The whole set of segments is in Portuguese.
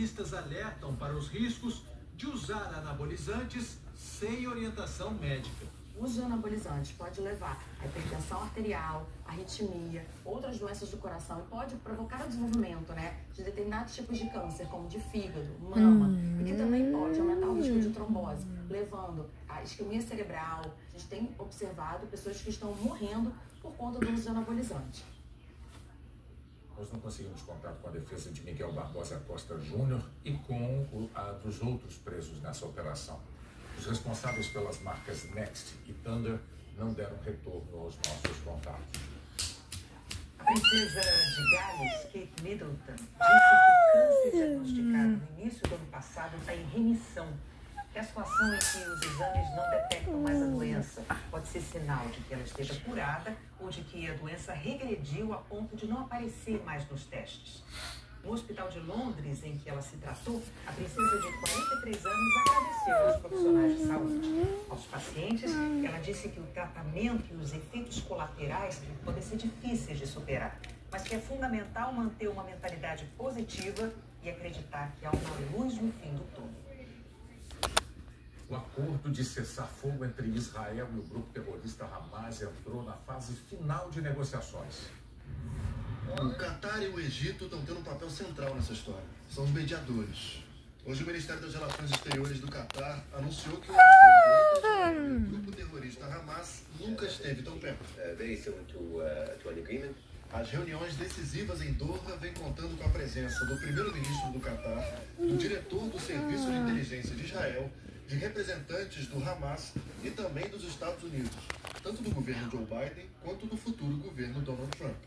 especialistas alertam para os riscos de usar anabolizantes sem orientação médica. O uso de anabolizantes pode levar a hipertensão arterial, arritmia, outras doenças do coração e pode provocar o desenvolvimento, de determinados tipos de câncer, como de fígado, mama, e que também pode aumentar o risco de trombose, levando à isquemia cerebral. A gente tem observado pessoas que estão morrendo por conta do uso de anabolizante. Nós não conseguimos contato com a defesa de Miguel Barbosa Costa Júnior e com dos outros presos nessa operação. Os responsáveis pelas marcas Next e Thunder não deram retorno aos nossos contatos. A princesa de Gales, Kate Middleton, disse que o câncer diagnosticado no início do ano passado está em remissão. Que a situação em que os exames não detectam mais a doença pode ser sinal de que ela esteja curada ou de que a doença regrediu a ponto de não aparecer mais nos testes. No hospital de Londres, em que ela se tratou, a princesa de 43 anos agradeceu aos profissionais de saúde. Aos pacientes, ela disse que o tratamento e os efeitos colaterais podem ser difíceis de superar, mas que é fundamental manter uma mentalidade positiva e acreditar que há uma luz no fim do túnel. O acordo de cessar-fogo entre Israel e o grupo terrorista Hamas entrou na fase final de negociações. O Catar e o Egito estão tendo um papel central nessa história. São os mediadores. Hoje o Ministério das Relações Exteriores do Catar anunciou que o grupo terrorista Hamas nunca esteve tão perto. As reuniões decisivas em Doha vêm contando com a presença do primeiro-ministro do Catar, do diretor do Serviço de Inteligência de Israel, de representantes do Hamas e também dos Estados Unidos, tanto do governo Joe Biden quanto do futuro governo Donald Trump.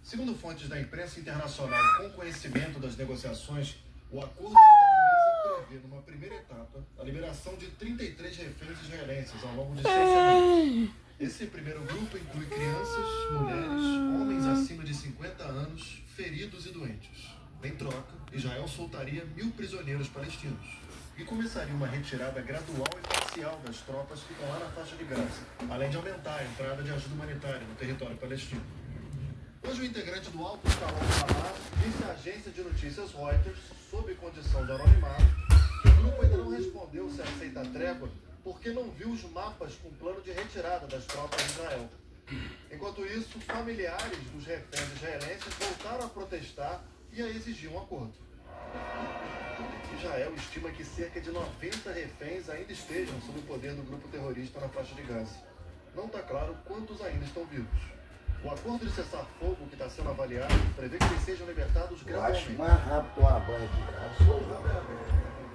Segundo fontes da imprensa internacional com conhecimento das negociações, o acordo que está na mesa prevê, numa primeira etapa, a liberação de 33 reféns israelenses ao longo de 6 semanas. Esse primeiro grupo inclui crianças, mulheres, homens acima de 50 anos, feridos e doentes. Em troca, Israel soltaria 1.000 prisioneiros palestinos e começaria uma retirada gradual e parcial das tropas que estão lá na faixa de Gaza, além de aumentar a entrada de ajuda humanitária no território palestino. Hoje, o integrante do alto escalão do Hamas disse à agência de notícias Reuters, sob condição de anonimato, que o grupo ainda não respondeu se aceita a trégua porque não viu os mapas com plano de retirada das tropas de Israel. Enquanto isso, familiares dos reféns israelenses voltaram a protestar e a exigir um acordo. Israel estima que cerca de 90 reféns ainda estejam sob o poder do grupo terrorista na faixa de Gaza. Não está claro quantos ainda estão vivos. O acordo de cessar-fogo que está sendo avaliado prevê que eles sejam libertados gradualmente. Mais rápido tomar banho aqui, cara.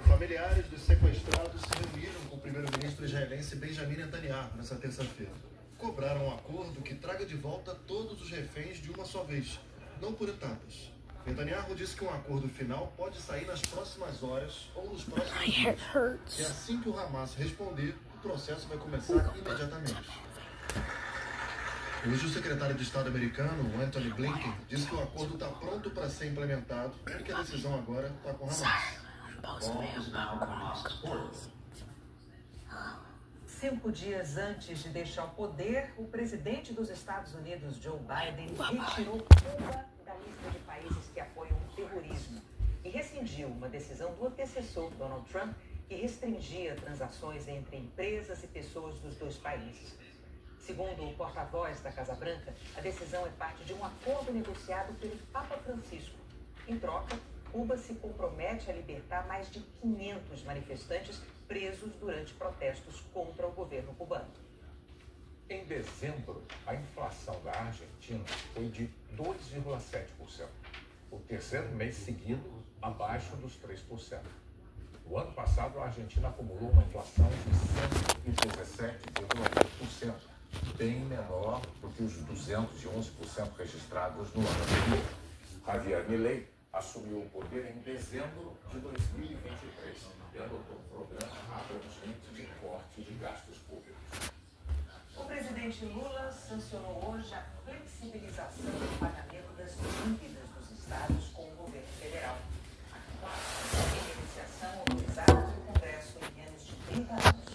Familiares dos sequestrados se reuniram com o primeiro-ministro israelense Benjamin Netanyahu nessa terça-feira. Cobraram um acordo que traga de volta todos os reféns de uma só vez, não por etapas. Netanyahu disse que um acordo final pode sair nas próximas horas ou nos próximos dias. E assim que o Hamas responder, o processo vai começar imediatamente. Hoje, o secretário de Estado americano, Antony Blinken, disse que o acordo está pronto para ser implementado e que a decisão agora está com Hamas. 5 dias antes de deixar o poder, o presidente dos Estados Unidos, Joe Biden, retirou Cuba da lista de países que apoiam o terrorismo e rescindiu uma decisão do antecessor, Donald Trump, que restringia transações entre empresas e pessoas dos dois países. Segundo o porta-voz da Casa Branca, a decisão é parte de um acordo negociado pelo Papa Francisco. Em troca, Cuba se compromete a libertar mais de 500 manifestantes presos durante protestos contra o governo cubano. Em dezembro, a inflação da Argentina foi de 2,7%, o terceiro mês seguido abaixo dos 3%. No ano passado, a Argentina acumulou uma inflação de 117,8%, bem menor do que os 211% registrados no ano anterior. Javier Milei assumiu o poder em dezembro de 2023 e adotou um programa abrangente de corte de gastos públicos. O presidente Lula sancionou hoje a flexibilização do pagamento das dívidas dos estados com o governo federal. A negociação autorizada pelo Congresso em menos de 30 anos.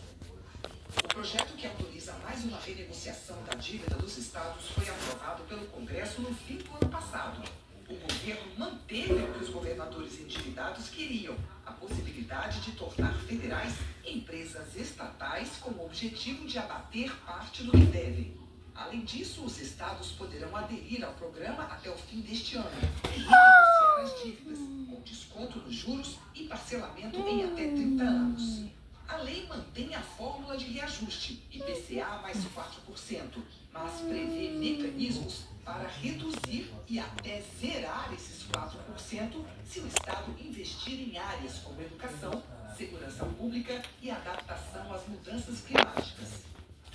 O projeto que autoriza mais uma renegociação da dívida dos estados foi aprovado pelo Congresso no fim do ano passado. O governo manteve o que os governadores endividados queriam. avaliam a possibilidade de tornar federais empresas estatais com o objetivo de abater parte do que devem. Além disso, os estados poderão aderir ao programa até o fim deste ano e renegociar as dívidas, com desconto nos juros e parcelamento em até 30 anos. A lei mantém a fórmula de reajuste, IPCA mais 4%, mas prevê mecanismos para reduzir e até zerar esses 4% se o Estado investir em áreas como educação, segurança pública e adaptação às mudanças climáticas.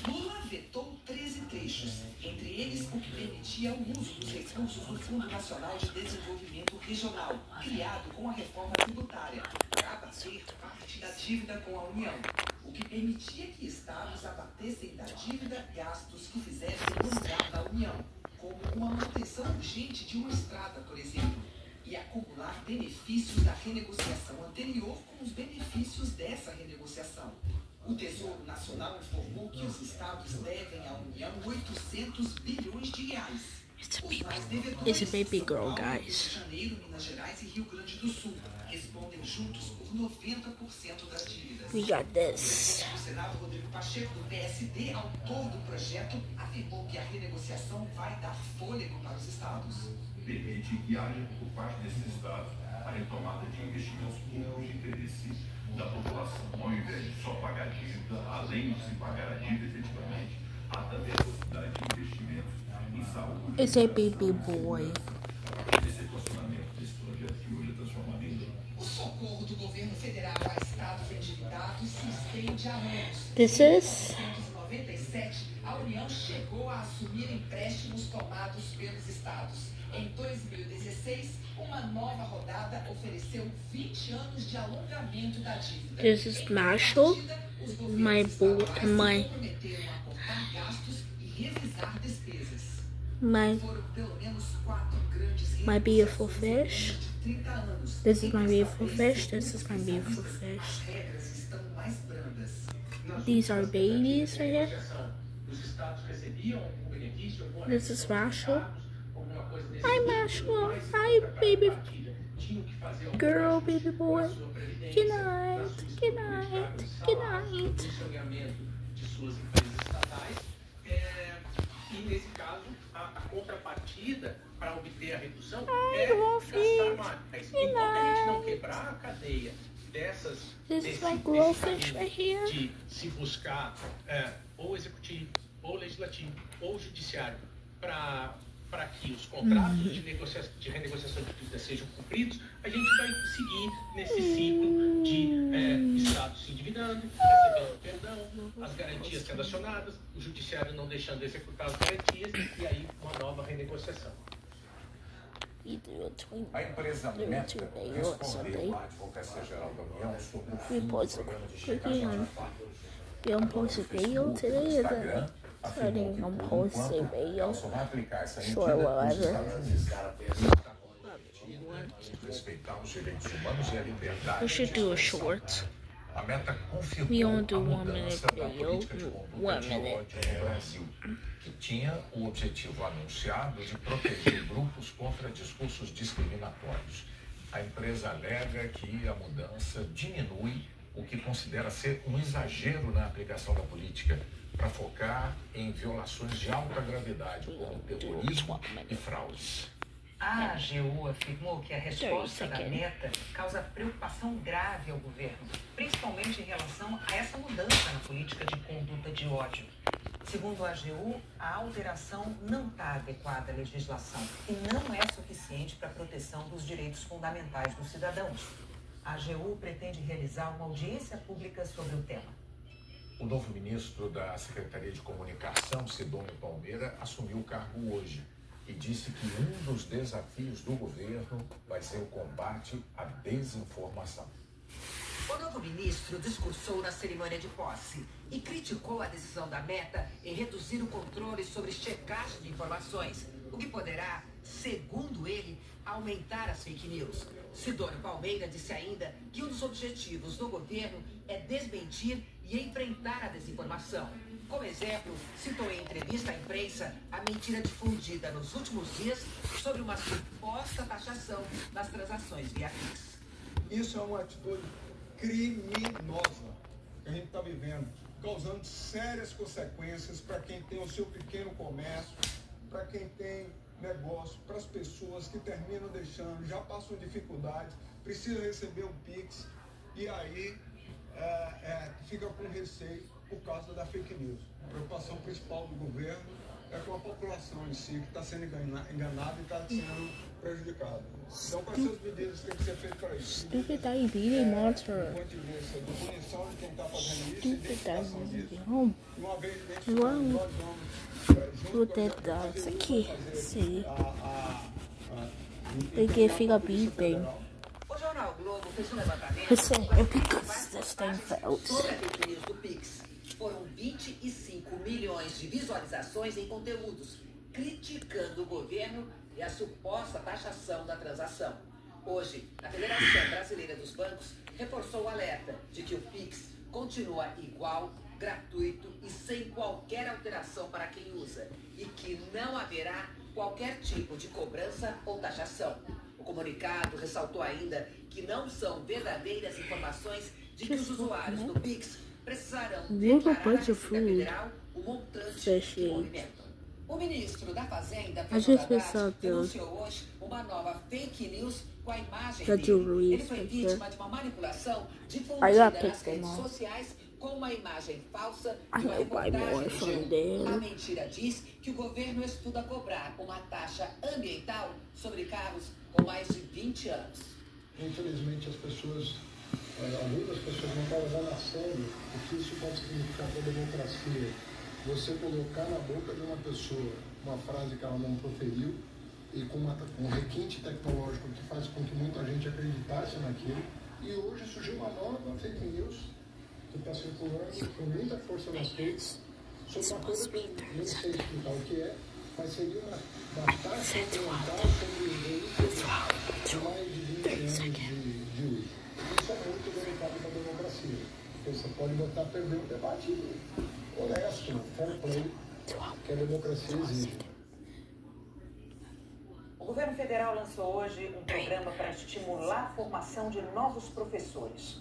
Lula vetou 13 trechos, entre eles o que permitia o uso dos recursos do Fundo Nacional de Desenvolvimento Regional, criado com a reforma tributária, para abater parte da dívida com a União, o que permitia que estados abatessem da dívida gastos que fizessem no lugar da União, como uma manutenção urgente de uma estrada, por exemplo, e acumular benefícios da renegociação anterior com os benefícios dessa renegociação. O Tesouro Nacional informou que os estados devem à União 800 bilhões de reais. Os mais devedores são Paulo, Rio de Janeiro, Minas Gerais e Rio Grande do Sul. Respondem juntos por 90% das dívidas. We got this. O Senado, Rodrigo Pacheco, do PSD, autor do projeto, afirmou que a renegociação vai dar fôlego para os estados. Permite que haja, por parte desses estados, a retomada de investimentos públicos de interesse da população, ao invés de só pagar a dívida, além de se pagar a dívida efetivamente, há também a possibilidade de investimentos em saúde. It's a baby boy. Esse equacionamento desse projeto que hoje é transformado em lei. O socorro do governo federal a estados endividados se estende há anos. This is... Em 1997, a União chegou a assumir empréstimos tomados pelos estados. Em 2016, uma nova rodada ofereceu 20 anos de alongamento da dívida. This is Marshall, my boy, my Prometeram acortar gastos e revisar despesas. my Foram pelo menos 4 grandes my beautiful fish. de 30 anos. This is my beautiful fish. This is my beautiful As fish. regras estão mais brandas. These are babies right here. Os estados recebiam o benefício com a This is Marshall. alguma coisa desse Hi Marshall. Hi baby tinham que fazer alguma girl, baby boy. sua previdência, Good night. Good night. Good night. funcionamento de suas empresas estatais. E nesse caso, a contrapartida para obter a redução é gastar mais. Enquanto a gente não quebrar a cadeia This is my glowfish right here. de se buscar ou executivo, ou legislativo, ou judiciário para que os contratos de renegociação de dívida sejam cumpridos, a gente vai seguir nesse ciclo de estados se endividando, recebendo perdão, as garantias sendo acionadas, o judiciário não deixando de executar as garantias e aí uma nova renegociação. A empresa Meta respondeu à Advocacia Geral da União sobre o fim do programa de checagem de fato. Eu não posso ver today, is Instagram it? afirmou que, Não por posso enquanto, ver. ela só vai aplicar essa medida Sure, nos whatever. Estados Unidos. Respeitar os direitos humanos e a liberdade. We should do a short. A Meta confirmou We only do a 1 minute mudança da video. política de conduta 1 de minute. ódio no Brasil, que tinha o objetivo anunciado de proteger grupos contra discursos discriminatórios. A empresa alega que a mudança diminui o que considera ser um exagero na aplicação da política, para focar em violações de alta gravidade, como terrorismo e fraudes. A AGU afirmou que a resposta da Meta causa preocupação grave ao governo, principalmente em relação a essa mudança na política de conduta de ódio. Segundo a AGU, a alteração não está adequada à legislação e não é suficiente para a proteção dos direitos fundamentais dos cidadãos. A AGU pretende realizar uma audiência pública sobre o tema. O novo ministro da Secretaria de Comunicação, Sidônio Palmeira, assumiu o cargo hoje e disse que um dos desafios do governo vai ser o combate à desinformação. O novo ministro discursou na cerimônia de posse e criticou a decisão da Meta em reduzir o controle sobre checagem de informações, o que poderá, segundo ele, aumentar as fake news. Sidônio Palmeira disse ainda que um dos objetivos do governo é desmentir e enfrentar a desinformação. Como exemplo, citou em entrevista à imprensa a mentira difundida nos últimos dias sobre uma suposta taxação das transações via Pix. Isso é uma atitude criminosa que a gente está vivendo, causando sérias consequências para quem tem o seu pequeno comércio, para quem tem negócio, para as pessoas que terminam deixando, já passam dificuldades, precisam receber o Pix e aí fica com receio por causa da fake news. A preocupação principal do governo é com a população em si, que está sendo enganada e está sendo prejudicada. Então, quais são as medidas que têm que ser feitas para isso? Stupid diabetes monster. Do ponto de vista de punição de quem está fazendo isso e identificação disso. Uma vez dentro nós vamos Isso aqui, sim. Porque fica bem. O jornal Globo fez um levantamento sobre a fake news do Pix. Foram 25 milhões de visualizações em conteúdos criticando o governo e a suposta taxação da transação. Hoje, a Federação Brasileira dos Bancos reforçou o alerta de que o Pix continua igual, gratuito e sem qualquer alteração para quem usa, e que não haverá qualquer tipo de cobrança ou taxação. O comunicado ressaltou ainda que não são verdadeiras informações de que os usuários do Pix precisarão declarar à Receita Federal o montante que movimentam. O ministro da Fazenda, Pedro Haddad, denunciou hoje uma nova fake news com a imagem dele. Ele foi vítima de uma manipulação difundida nas redes sociais com uma imagem falsa de uma reportagem do G1. A mentira diz que o governo estuda cobrar uma taxa ambiental sobre carros com mais de 20 anos. Infelizmente, algumas pessoas não estão levando a sério o que isso pode significar para a democracia. Você colocar na boca de uma pessoa uma frase que ela não proferiu e com um requinte tecnológico que faz com que muita gente acreditasse naquilo. E hoje surgiu uma nova fake news que está circulando com muita força nas redes sobre uma coisa que nem sei explicar o que é, mas seria uma taxa ambiental sobre veículos de mais de 20 anos de uso. Isso é muito delicado para a democracia, porque você pode botar a perder um debate honesto, fair play, que a democracia exige. O governo federal lançou hoje um programa para estimular a formação de novos professores.